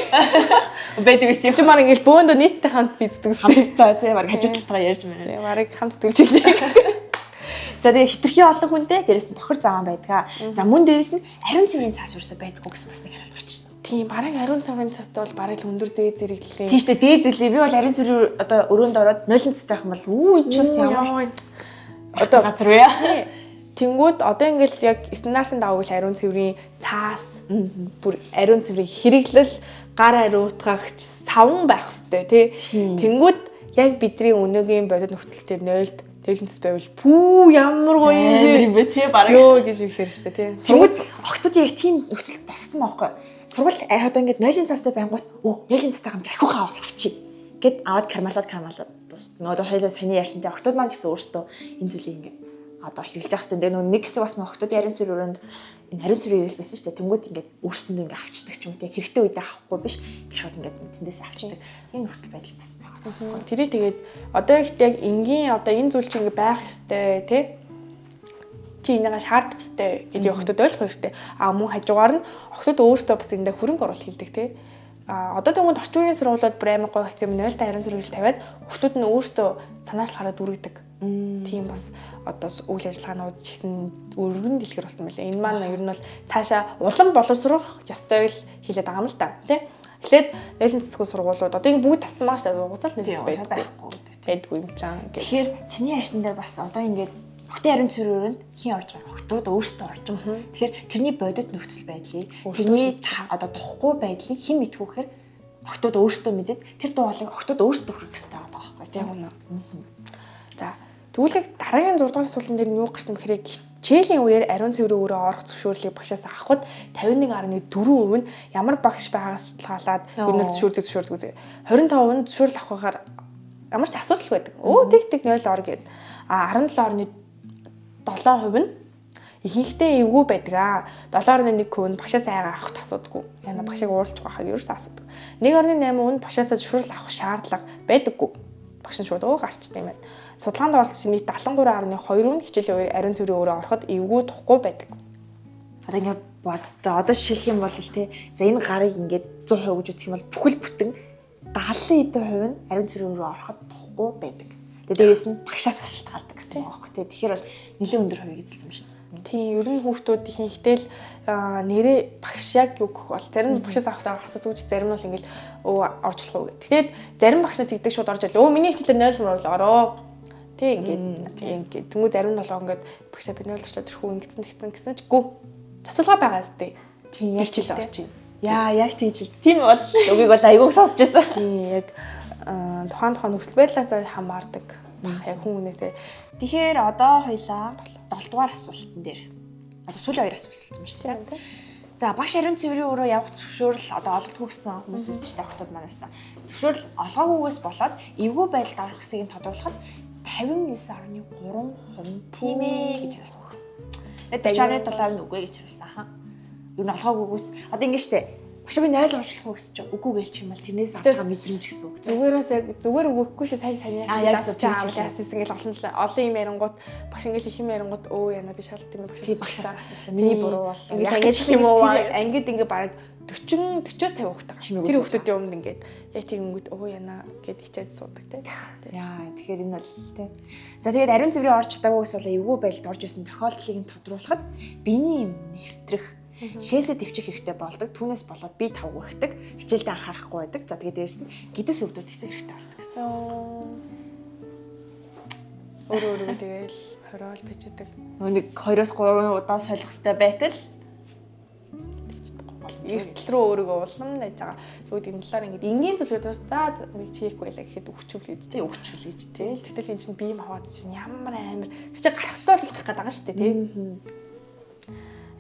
Байдаг гэсэн. Чи маань ингээд бөөндөө нийтдээ хамт бийддэг үстэй. Хамтдаа тий баг хажуудталтайгаа ярьж байна. Тий барыг хамт түлжүүлээ. За тэгээ хитрхи олон хүнтэй дээрэс нь бохир заван байдгаа. За мөн дээрэс нь ариун цэврийн цаас ерөөсөө байдаггүй гэсэн бас нэг хариулт гарч ирсэн. Тийм барыг ариун цэврийн цаастай бол барыг л өндөр дээд зэрэглээ. Тийм шүү дээ дээд зэрэглээ. Би бол ариун цэврийн одоо өрөөнд ороод 0 цастай юм бол энэ ч бас ямар одоо газар вэ? Тэнгүүд одоо ингээл яг стандартын дагуу л ариун цэврийн цаас бүр ариун цэврийг хэрэглэл гар ариутгагч савн байх хэвээр тий. Тэнгүүд яг бидний өнөөгийн бодит нөхцөл төр 0-д дэлгэнцэс байвал пүү ямар гоё юм бэ тий бараг ёо гэж ихээр штэ тий. Тэнгүүд охтууд яг тийм нөхцөлд туссан байхгүй. Сургууль одоо ингээд 0-ын цаастай байнгут 0-ын цаастай гамж ахиухаа авчи гэд аваад кармалаад дуусна. Нөгөө хоёлаа саний ярьсантай охтууд маань ч гэсэн өөрсдөө энэ зүйлийг ингээд одоо хэрэглэж явах хэрэгтэй. Тэгээ нэг хэсэг бас охтууд ариун цэвэр өрөөнд энэ ариун цэврийг хэрэглэж байсан шүү дээ. Тэнгүүд ингээд өөрсдөндөө ингээд авчдаг ч юм те хэрэгтэй үедээ авахгүй биш гэж шууд ингээд тэндээс авчдаг. Тийм нөхцөл байдал бас байгаа. Тэрийг тэгээд одоо ихт яг энгийн одоо энэ зүйл чинь ингээд байх хэрэгтэй те чи энийгээ шаарддаг хэрэгтэй гэдэг охтууд ойлгох хэрэгтэй. Мөн хажуугаар нь охтууд өөрсдөө бас эндээ хөрөнгө оруулалт хийдэг те. Одоо тэгвэл орчин үеийн сургуулиуд амар гоё хэцүү 0-т ариун цэвэр хэл тавиад охтууд нь өөрсдөө санаачлахаараа дүүргэдэг. Тийм бас одоо үйл ажиллагаанууд ч гэсэн өргөн дэлгэр болсон байлаа. Энэ маань ер нь бол цаашаа улам боловсрох ёстой л хэлээд байгаа юм л та тий. Эхлээд 0-ын цэцгүү сургуулиуд одоо ингэ бүгд тассан маш угсаал 0-ээс байдгүй юм чам гэх. Тэгэхээр чиний ярьсан дээр бас одоо ингээд охтын ариун цэвэр өрөөнд хин орж байгаа. Охтууд өөрсдөө орж байгаа. Тэгэхээр тэрний бодит нөхцөл байдлыг тэрний одоо тухгүй байдлыг хэн мэдхүүхээр охтууд өөрсдөө мэдээд тэр дуу хоолойг охтууд өөрсдөө хүргэх хэрэгтэй байгаа байхгүй тий. За тэгвэл дараагийн 6 дугаар асуултан дээр нь юу гарсан бэхээр хичээлийн үеэр ариун цэврийн өрөө орох зөвшөөрлийг багшаас авахд 51.4% нь ямар багш байгаас шалтгаалаад ер нь зөвшөөрдөг үзье. 25% нь зөвшөөрөл авахаар ямар ч асуудал байдаг. Тэг 0 ор гээд 17.7% нь ихэнхдээ эвгүй байдаг. 7.1% нь багшаас айгаа авахд асуудаггүй. Яна багшийг уурлж байгааг ерөөсөө асуудаг. 1.8% нь багшаас зөвшөөрөл авах шаардлага байдаггүй. Багш нь шууд гарчдаг юм байна. Судалгаанд оролцож нийт 73.2 нь хичээлийн ариун цэврийн өөрөө ороход эвгүй тухгүй байдаг. Одоо ингээд одоо шилэх юм бол те за энэ гарыг ингээд 100% гэж үзэх юм бол бүхэл бүтэн 70% нь ариун цэврийн өөрөө ороход тухгүй байдаг. Тэгээд дээрээс нь багшаас шалтгаалдаг гэсэн үг байхгүй те. Тэгэхээр бол нэлээд өндөр хувийг эзэлсэн юм шүү дээ. Тийм, ер нь хүүхдүүд ихэнхдээ л нэрээ багш яг юу гэх бол зарим багшаас авахтаа асуудаг ч зарим нь бол ингээл орж болох уу гэх. Тэгээд зарим багш нар тэгдэг шууд орж ирэл. Миний хичээлээр 0 мөр ороо. Тэг ингээд тэнгуү зарим нь болоо ингээд багшаа би 0 орчоод тэрхүү ингэсэн чгүй. Засалгаа байгаа зү. Тийм яг ч л орчих. Яа, яг тийж л. Тийм бол үгийг бол айгууг сонсч байсан. Тийм яг тухайн нөхцөл байдлаас хамаардаг. Яг хүн хүнээсээ. Тэгэхээр одоо хоёлаа 7 дугаар асуултан дээр. Одоо сүүлийн 2 асуулт болсон ба шүү дээ. За багш ариун цэврийн өөрөө явах зөвшөөрөл одоо олгодгүй гэсэн хүмүүс байсан шүү дээ. Охтууд маань байсан. Зөвшөөрөл олгоогүйгээс болоод эвгүй байдалд орох хэсгийг тодруулахад 59.3% тийм ээ гэж хэлсэн. Тэгээд 47% нь үгүй гэж хэлсэн. Юу н олгоогүйгээс одоо ингэ штэ. Багш би 0 орчлох уу гэсэн чинь үгүй гэлчих юм бол тэрнээс авах мэдрэмж гэсэн үг. Зүгээр өгөхгүй шээ сайн яг яасан ингээл олон юм ярингууд багш ингээл их юм ярингууд яна би шалт юм багшаас асуусан. Миний буруу бол ингээд юм уу ангид ингээ бараг 40-40-оос 50 хүүхэд байгаа. Тэр хүүхдүүдийн өмнө ингээд яг тэгэнгүүт яна гэд хичээд суудаг те. Яа тэгэхээр энэ бол те. За тэгээд ариун цэврийн орж чадаагүйгээс бол эвгүй байдалд орж исэн тохиолдлыг нь тодруулахад биений юм нэвтрэх шээсээ төвчих хэрэгтэй болдог. Түүнээс болоод бие тавгүйхдэг, хичээлдээ анхаарахгүй байдаг. За тэгээд дээрэс нь гидс өвдөд хэсэг хэрэгтэй болдог гэсэн. Өөрөө тэгэл хороол бичдэг. Нэг 2-3 удаа солих хэрэгтэй байтал эрсдэл рүү өөрийгөө улам найж байгаа. Тэгвэл энэ талаар ингээд энгийн зүйлүүдээс нэг хийхгүй байлаа гэхэд өвчүүлж тий. Тэгтэл энэ чинь бие махбод чинь ямар амар чи гарах ёстой болох гэх байгаа шүү дээ тий.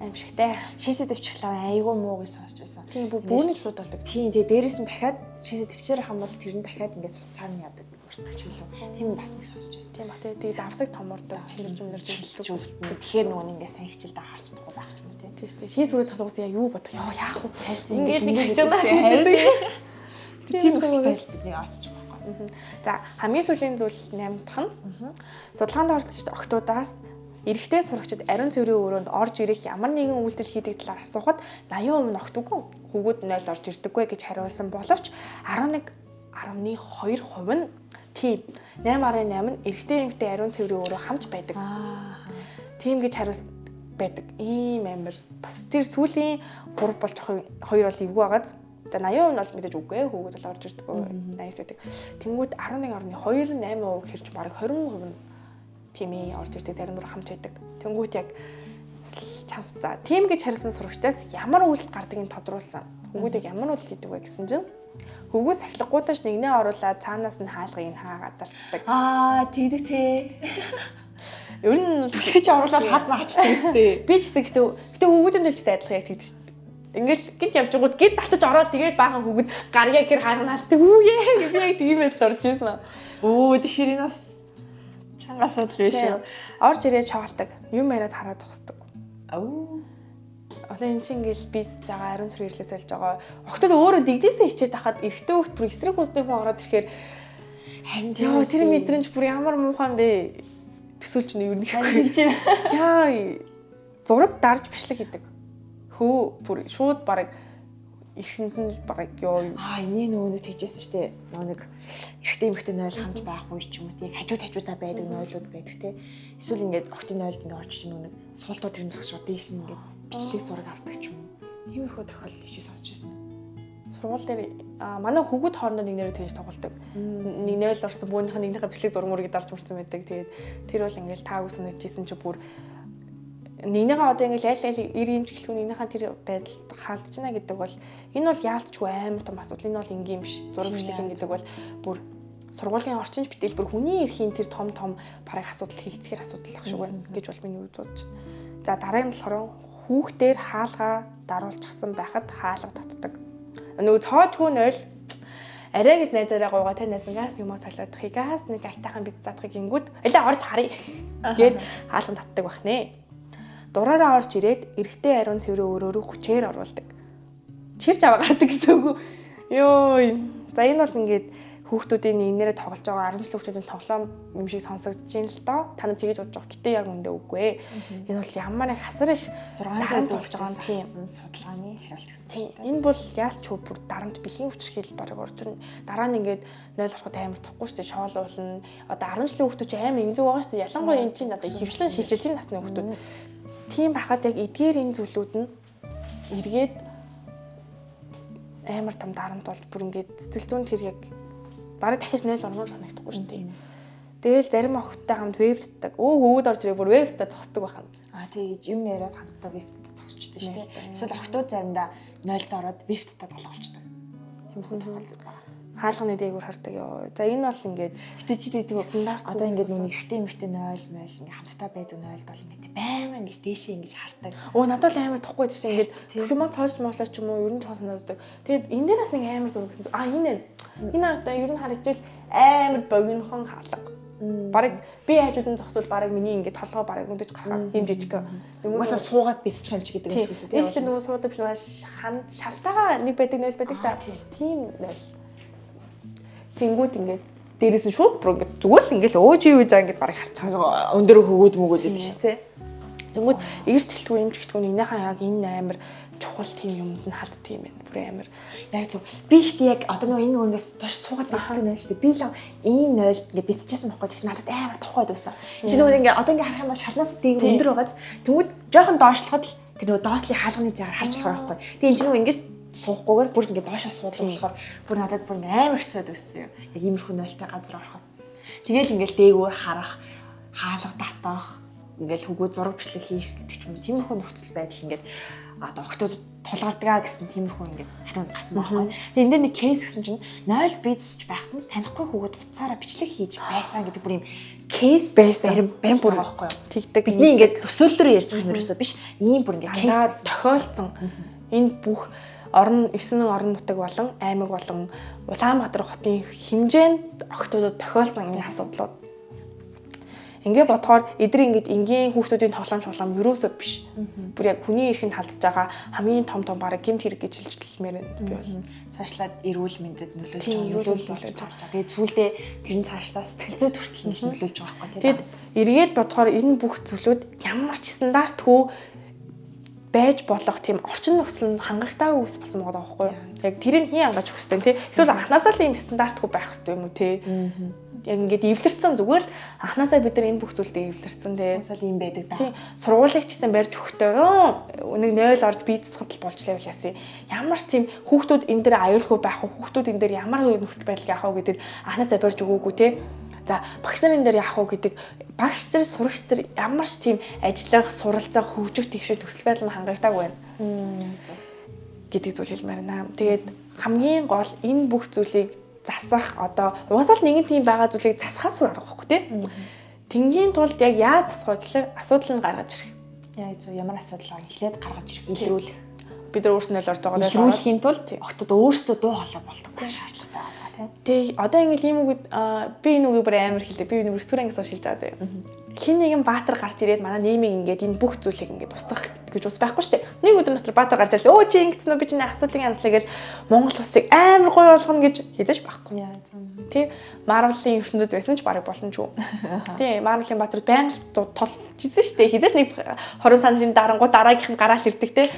Аимшигтай. Шээсээ төвчлээ айгүй муу гэж сонсч байсан. Тийм бүүний шууд болдог. Тийм тэгээ дээрэс нь дахиад шээсээ төвчээр хам бол тэр нь дахиад ингээд суцаар нь яадаг. Урсдаг ч билүү. Тийм бас нэг сонсч байсан. Тийм ба тэгээ давсаг томордог чимэр жилдэг. Тэгэхээр нөгөө нэг ингээд сайн хичээлдээ харчдаггүй байх юм тий. Тийм шүү дээ. Шээс үрээ татгуулсан яг юу бодох яах вэ? Ингээд нэг хичээлээ хийдэг. Тийм өсөл байдал бидний очиж байгаа байхгүй. За хамгийн сүүлийн зүйл 8 дахь нь судалгаанд оролцож октоудаас эрэгтэй сурагчид ариун цэврийн өрөөнд орж ирэх ямар нэгэн үйлдэл хийдэг талаар асуухад 80% нь огтгүй хүүгүүд 0 орж ирдэггүй гэж хариулсан боловч 11.2% нь тийм 8.8 нь эрэгтэй эмэгтэй ариун цэврийн өрөө хамж байдаг. Тийм гэж хариулсан байдаг. Ийм амар. Бас тэр сүүлийн 3 болж байгаа 2 бол эвгүй байгааз. За 80% нь бол мэдээж үгүй хүүгүүд бол орж ирдэггүй 80 байдаг. Тэнгүүд 11.2 8% хэрж бараг 20% нь тийм ээ орж ирдэг зарим бүр хамт байдаг. Тэнгүүт яг чанс за тийм гэж хариулсан сурагчдаас ямар үйлдэл гардгийг тодруулсан. Хүүгүүдийг ямар үйлдэл хийдэг вэ гэсэн чинь хүүгүүд сахилгагуудаж нэгнээ оруулаад цаанаас нь хаалгыг нь хаагаад дарчдаг. Тэгдэг те. Ер нь тэгж оруулаад хад маачдаг өстэй. Би ч гэхдээ хүүгүүдийн төлж сайдлах яг тэгдэг шүү дээ. Ингээл гид явж байгууд гид татаж ороод тэгээд баахан хүүгүүд гарьяа гэр хаалганаалтай хүүе. Би яг тийм байдал орж ирсэн. Тэгэхээр энэ бас чанга асуудал биш үү? Орж ирээд шоолдог. Юм яриад хараад зогсдог. Одоо энэ чинь ингээл бийж байгаа ариун цэврийн ирлээс олж байгаа. Охтод өөрөө дэгдээсээ хичээд тахад эрэгтэй хүүхд бүр эсрэг хүстэй хүн ороод ирэхээр харин тэр мэдрэмж бүр ямар муухай юм бэ? Төсөөлч нь юу нэг тэгж байна. Яа зураг дарж бичлэг хийдэг. Бүр шууд бараг ихэнд нь бараг ёо. Энийг нөгөө нэг тэгжсэн штэ. Нөгөө нэг эрэгтэй эмэгтэй 0 хамт байх үе ч юм уу тий. Хажуудаа байдаг 0-ууд байдаг тий. Эсвэл ингээд октын 0-д ингээд орж чинь нөгөө нэг суултууд тэрэн зогсоод дээш нь ингээд бичлэг зураг авдаг ч юм уу. Тиймэрхүү тохиолдол их сонсч байсан. Сургууль дээр манай хүүхэд хоорондоо нэг нэрээр тэгж тоглолдог. Нэг 0 орсон бөөнийхөө нэгнийхээ бичлэг зураг мөргийг дарж мөрцөн байдаг. Тэгээд тэр бол ингээд таа үснэжсэн чи бүр нэгнийхээ одоо ингээд айл ир имжиглэхгүй нэгнийхээ тэр байдал хаалцчихна гэдэг бол энэ бол яалтчгүй амар том асуудал. Энэ бол энгийн биш. Зураг бичлэг хийн гэдэг бол бүр сургуулийн орчинч битэл бүр хүний эрхийн тэр том бараг асуудал хилцэхэр асуудал ах шиг байна гэж бол миний үзэж байна. За дараагийн болохоор хүүхдээр хаалгаа даруулчихсан байхад хаалга татдаг. Нөгөө тоочгүй 0 арай гэж найзаараа гуугаа танаас газ юм уу солиодохыг газ нэг алтайхан бит задахыг гингүүд элэ орж харъя гээд хаалган татдаг байх нэ. Дураараа орж ирээд эрэгтэй ариун цэврээ өөрөөрөө хүчээр оруулдаг. Чирж аваа гардаг гэсэн үг. Йоо. За энэ бол ингээд хүүхдүүдийн инээрээ тоглож байгаа 10 жил хүүхдүүдийн тоглоом юм шиг сонсогдож байна л доо. Та нар тэгэж бодож байгаа. Гэтэ яг үндэ үгүй ээ. Энэ бол ямар их хасар их 600 болж байгаа тийм судалгааны хариулт гэсэн үг. Энэ бол яалч хөө бүр дарамт бэлгийн хүчрхийл бараг орж ирнэ. Дараа нь ингээд 0 болоход амар тохгүй шүү дээ. Шоолуулна. Одоо 10 жилийн хүүхдүүд чинь амар эмзэг байгаа шүү дээ. Ялангуяа энэ чинь одоо хөвчлэн шилжилтийн насны хүүхдүүд. Тийм байхад яг эдгээр энэ зүйлүүд нь эргээд амар том дарамт болж бүр ингээд сэтгэл зүйн тэр яг бараг дахиж 0 орноор санагдахгүй шүү дээ. Тэгэл зарим охидтой хамт вебтдаг. Хөвгүүд орж ирээ бүр вебттэй зогсдог байхна. Тэгээд юм яриад хамтдаа вебттэй зогсчихдээ шүү дээ. Эсвэл охидууд заримдаа 0-д ороод вебттэй толгоолчдаг. Тийм хүн тохиолддог байна. Хаалганы дээгүүр хардаг ёо. За энэ бол ингээд гэтээ чи тэгдэг стандарт одоо ингээд нэг эрэгтэй эмэгтэй 0 ингээд хамтдаа байдаг 0-д бол ингээд баймаа ингээд дээшээ ингээд хардаг. Надад л амар тухгүй гэсэн ингээд хэмээн цоож моолоо ч юм уу ер нь ч санагддаг. Тэгээд энэ дээрээс нэг амар зураг гэсэн. Энэ ардаа ер нь харагдчихвэл амар богинохон хаалга. Бараг би хажууд нь зогсвол бараг миний ингээд толгой бараг өндөж гарах юм жижиг. Угаасаа суугаад бисчих юм чи гэдэг юм зүгээс тийм. Тэгэхээр нөгөө суудаг биш нөгөө шалтгаан нэг байдаг 0 байдаг та. Тийм 0. Тэнгүүд ингээд дээрээс нь шууд бүр ингээд зүгээр л ингээд өөж юу заа ингээд барыг харцгаа өндөр хөгөөд мөгөөд идэв шүү дээ. Тэнгүүд эрс тэлтгүй юм чихтгүй энийхэн яг энэ амар чухал тийм юмд нь халддаг юм байна. Бүр амар яг зөв. Би ихтэй яг одоо нөгөө энэ нөгөөс доош суугаад бицдэг нэ шүү дээ. Би л ийм 0 ингээд бицчихсэн байхгүй тийм надад амар тухайд байсан. Чи нөгөө ингээд одоо ингээд харах юм бол шалнаас дээг өндөр байгааз тэнгүүд жоохон доошлоход л тэр нөгөө доотлын хаалганы зэгаар харж болох байхгүй. Тэгээ энэ чи нөгөө ингээд суухгүйгээр бүр ингээд доошоо суудаг болохоор бүр надад бүр амар хэцүү байсан юм. Яг иймэрхүү 0-тай газар ороход. Тэгээл ингээд дээгүүр харах, хаалга татах, ингээд хөгөө зураг бичлэг хийх гэдэг ч юм. Тиймэрхүү нөхцөл байдал ингээд одоо охтууд тулгардгаа гэсэн тиймэрхүү ингээд хариунд гарсан байхгүй. Тэгээ энэ дээр нэг кейс гэсэн чинь 0 бицсэж байхад нь танихгүй хөгөөд утсаараа бичлэг хийж байсан гэдэг бүр юм кейс байсан. Барим бүр байхгүй юу? Тэгдэг. Бидний ингээд төсөөллөөр ярьж байгаа юм ерөөсөө биш. Ийм бүр ингээд кейс тохиолдсон. Энэ бүх орон 9 орон нутаг болон аймаг болон Улаанбаатар хотын хэмжээнд охтуудад тохиолдсон энэ асуудлууд. Ингээ бодохоор эдгээр ингээд энгийн хүүхдүүдийн тоглоом юусоо биш. Бүр яг хүний эрхэнд халдж байгаа хамгийн том бараг гэмт хэрэг гэж хэлжлэлмээр байна би бол. Цаашлаад эрүүл мэндэд нөлөөлж байгаа. Тэгээд сүүлдээ тэр нь цаашдаа сэтгэл зүй төртөл нь нөлөөлж байгаа байхгүй тийм. Тэгэд эргээд бодохоор энэ бүх зүйлүүд ямар ч стандартгүй байж болох тийм орчин нөхцөл хангалттай үс басан байгаа байхгүй юу? Яг тэрийг хин хангаж өгөх хэрэгтэй тий. Эсвэл анханасаа л ийм стандартгүй байх хэрэгтэй юм уу тий? Яг ингээд эвлэрсэн зүгээр л анханасаа бид нар энэ бүх зүйлдээ эвлэрсэн тий. Уусаал ийм байдаг да. Тий. Сургуулийг ч гэсэн барьж өгөхдөө нэг 0 орж бийцэцэд болж лайв яасан. Ямар ч тийм хүүхдүүд энэ дээр аюулгүй байх уу? Хүүхдүүд энэ дээр ямар нөхцөл байдал яах вэ гэдэг анханасаа барьж өгөөгүй тий. За багш нарын дээр яах вэ гэдэг багш нар сурагч нар ямар ч тийм ажиллах, суралцах, хөгжих тэгшээ төсөл байдал нь хангагдаагүй байна. Гэдэг зүйл хэлмээр байна. Тэгээд хамгийн гол энэ бүх зүйлийг засах одоо уусаал нэгэн тийм байгаа зүйлийг засахаас өөр арга байхгүй тийм. Тэнгийн тулд яг яаж засах вэ гэхээр асуудал нь гаргаж ирэх. Яг зөв ямар асуудал байгааг эхлээд гаргаж ирэх, илрүүлэх. Бид нар өөрснөө л орж байгаа нь илрүүлэхийн тулд октод өөрсдөө дуу хоолой болдог шаардлагатай байна тийм. Тэг одоо ингээл ийм үг би энэ үгийг бүр амар хэлдэг. Би энэ ресторан гэсэн шилж байгаа заяа. Хин нэгэн баатар гарч ирээд манай неймиг ингээд энэ бүх зүйлийг ингээд устгах гэж ус байхгүй штэ. Нэг өдөр дотор баатар гарч ирэл өө чи ингэсэн үү би чиний асуудлыг анзлаа гэж Монгол улсыг амар гоё болгоно гэж хэзэж байхгүй. Тэ Марвелын ертөнцид байсан ч барыг болно ч үү. Тэ Марвелын баатар байнга толж ирсэн штэ. Хэзэж нэг 20 сарын дарангуу дараагийнх нь гараал ирдэг тэ.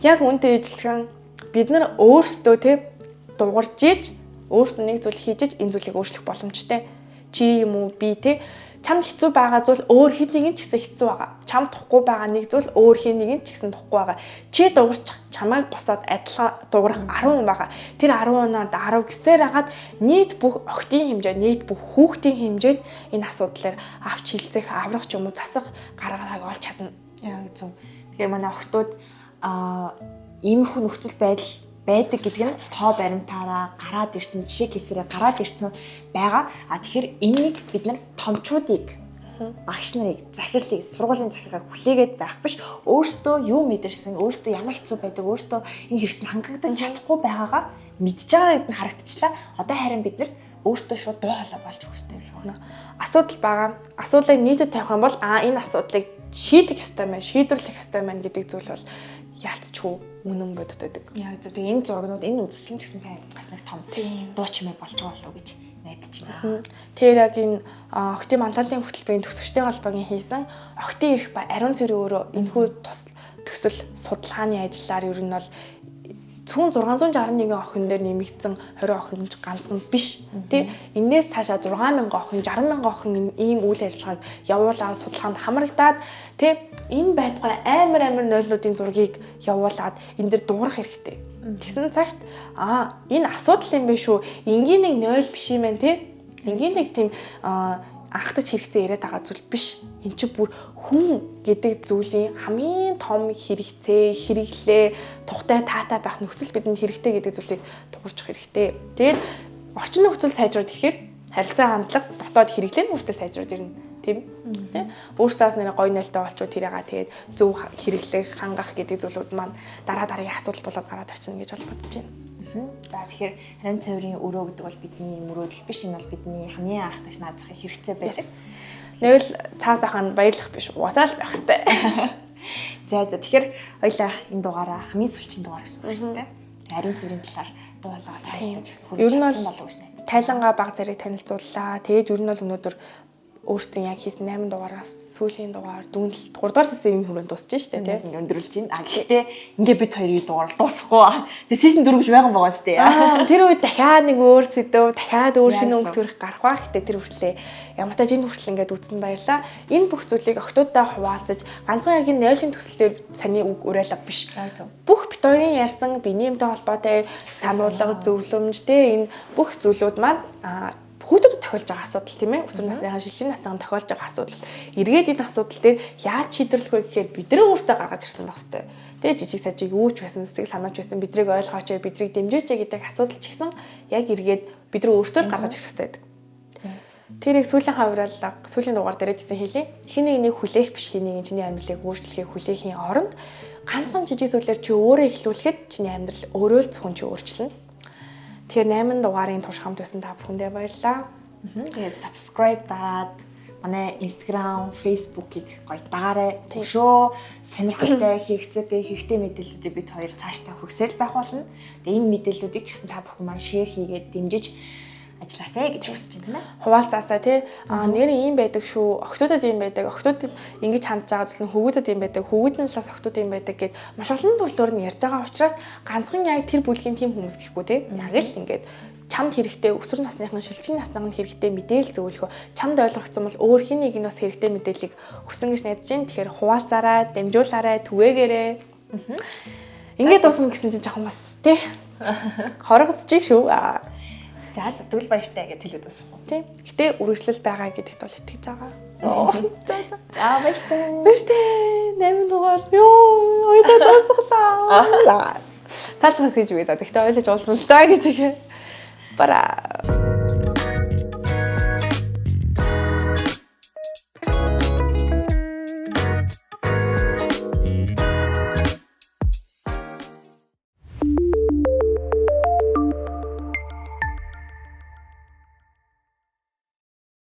Яг үүнтэй ижилхэн бид нар өөрсдөө тэ дуурж иж өөрсдөө нэг зүйл хийж иж энэ зүйлийг өөрчлөх боломжтой. Чи юм уу би тэ чамд хэцүү байгаа зүйл өөр хэд нэгэн ч гэсэн хэцүү байгаа. Чамд тухгүй байгаа нэг зүйл өөр хэд нэгэн ч гэсэн тухгүй байгаа. Чи дуурч чамайг босоод адилхан дуурах 10 байгаа. Тэр 10-аар 10 гэсээр хагаад нийт бүх октийн хэмжээ, нийт бүх хүүхдийн хэмжээнд энэ асуудлаар авч хилцэх, аврах ч юм уу засах гаргааг олж чадна. Яг зөв. Тэгэхээр манай охтууд иймэрхүү нөхцөл байдал байдаг гэдэг нь тоо баримтаараа гараад ирсэн жишээ кейсээрээ гараад ирсэн байгаа. Тэгэхээр энэнийг бид нар томчуудыг багш нарыг захирлыг сургуулийн захиргааг хүлээгээд байх биш өөртөө юу мэдэрсэн өөртөө ямар хэцүү байдаг өөртөө энэ хэрэгцээнд хангагдаж чадахгүй байгаагаа мэдж байгаа гэдээ харагдчихлаа. Одоо харин бид нарт өөртөө шууд дуу хоолой болж өгөх хэрэгтэй юм байна. Асуудал байгаа. Асуудлыг нийтэд тавих юм бол энэ асуудлыг шийдэх ёстой байна, шийдвэрлэх ёстой байна гэдэг зүйл бол яалтчгүй үнэн бодод байдаг. Яг зөв энэ зургнууд энэ үзэсгэлэн ч гэсэн тань бас нэг том дуу чимээ болж байгаа болов уу гэж найдаж байна. Тэр яг энэ Охтын манлайлалын хөтөлбөрийн төгсөгчтэй холбоогийн хийсэн Охтын эрх ба ариун цэврийн өөрөө энэхүү төсөл судалгааны ажиллаар ер нь бол цүүн 661 охин дээр нэмэгдсэн 20 охин ганцхан биш тий. Энээс цаашаа 60000 охин 60000 охин ийм үйл ажиллагааг явуулаад судалгаанд хамрагдаад тий энэ байтугай амар нойлнуудын зургийг явуулаад энэ дэр дуурах хэрэгтэй. Тэгсэн цагт энэ асуудал юм биш үү? Энгийн нэг нойл биш юм байна тий. Энгийн нэг тийм анхдаж хэрэгцээ яриад байгаа зүйл биш. Энд чинь бүр хүн гэдэг зүйлийн хамгийн том хэрэгцээ, хэрэглээ, тухтай таатай байх нөхцөл бидэнд хэрэгтэй гэдэг зүйлийг дуурч хэрэгтэй. Тэгээд орчин нөхцөл сайжраад ирэхээр харилцаа хандлага, дотоод хэрэглээ нь өөртөө сайжраад ирнэ. Тийм. Тэ? Өөртөөс нэр гой нөлтөө болчоо тэрийгээ тэгээд зөв хэрэглэх, хангах гэдэг зүйлүүд маань дараагийн асуудал болоод гараад ирчихнэ гэж бол бодож байна. За тэгэхээр ариун цэврийн өрөө гэдэг бол бидний мөрөөдөл биш, энэ бол бидний хамгийн анх тагш наазахын хэрэгцээ байдаг. Нэгэл цаас ахын баярлах биш, уусаа л байх хэрэгтэй. За тэгэхээр хоёлаа энэ дугаараа хамгийн сүүлчийн дугаар гэсэн үг шүү дээ. Ариун цэврийн талаар дуулаад тайлбарлаж гэсэн үг. Ер нь бол болов уу гэж найдаж. Тайлангаа баг зэрэг танилцууллаа. Тэгээд ер нь бол өнөөдөр өөртөө яг хийсэн 8 дугаараас сүүлийн дугаар дүүнэл 3 дугаар сесийн хүрээнд дуусж штэ тий. Өндөрлж байна. Гэхдээ ингээ бид хоёрын дугаар дуусахгүй. Тэгээ сизон 4 гэж байгаа байгаа сте. Тэр үед дахиад нэг өөр сэдв, дахиад өөр шинэ өнгө төрөх гарах ба. Гэтэ тэр хүртлээ ямар тааж энэ хүртэл ингээд үзсэн баярлаа. Энэ бүх зүйлийг охтуудаа хуваалцаж ганцхан яг энэ нойлын төсөлтөөр саний үг уриалга биш. Бүх бит хоёрын ярьсан биеэмтэй холбоотой сануулга, зөвлөмж тий энэ бүх зүйлүүд маань хүүхдэд тохиолж байгаа асуудал тийм ээ. Өсвөр насныхаа шилжин насныхаа тохиолж байгаа асуудал. Эргээд энэ асуудал дээр яаж шийдвэрлэх вэ гэхээр бидний өөртөө гаргаж ирсэн байх хэвээр. Тэгээ жижиг сажиг юу ч байсан сэтгэл санаач байсан бидрийг ойлгооч, бидрийг дэмжээч гэдэг асуудал ч гэсэн яг эргээд бидний өөртөө л гаргаж ирэх хэвээр байдаг. Тэрийг сүүлийн хавралга, сүүлийн дугаар дээр жисэн хэлий. Хин нэг хүлээх биш, хин нэг чиний амьдралыг өөрчлөхийг хүлээхийн оронд ганцхан жижиг зүйлээр чи өөрөө эхлүүлэхэд чиний амьдрал өөрөө л зөвхөн чи өөрчлөнө. Тэгэхээр 8 дугаарын турш хамт байсан та бүхэндээ баярлалаа. Тэгээд subscribe дараад манай Instagram, Facebook-ыг гоё дагаарай. Өшөө сонирхолтой, хэрэгтэй мэдээллүүдийг бид хоёр цааш та хүргэсээр байх болно. Тэгээд энэ мэдээллүүдийг ч гэсэн та бүхэн маань share хийгээд дэмжиж ажилласаа гэж хүсэж байна тийм ээ. Хуваалцаасаа тий. Нэр ийм байдаг шүү. Охтуудад ийм байдаг. Охтууд ингэж хандж байгаа зүйл нь хөвгүүдэд ийм байдаг. Хөвгүүднээс бас охтууд ийм байдаг гэд маш олон төрлөөр нь ярьж байгаа учраас ганцхан яг тэр бүлгийн тийм хүмүүс гэхгүй тий. Яг л ингэж чамд хэрэгтэй өсвөр насныхын шилжин насныхын хэрэгтэй мэдээлэл зөвлөхөө чамд ойлгогдсон бол өөр хин нэг нь бас хэрэгтэй мэдээллийг өгсөн гэж найдаж байна. Тэгэхээр хуваалцаарай, дамжуулаарай, түгээгээрэй. Ингээд дуусна гэсэн чинь жоохон бас тий. Хорогдчих шүү. За тэгвэл баяртай гэж хэлээд дуусах уу тий. Гэтэ үргэлжлэл байгаа гэдэгт бол итгэж байгаа. За баяртай. Баяртай. 8 дугаар. Йоо, ойлоо дуусглаа. Салхас гэж үгүй за. Тэгтээ ойлож уулзсан л та гэж. Бара.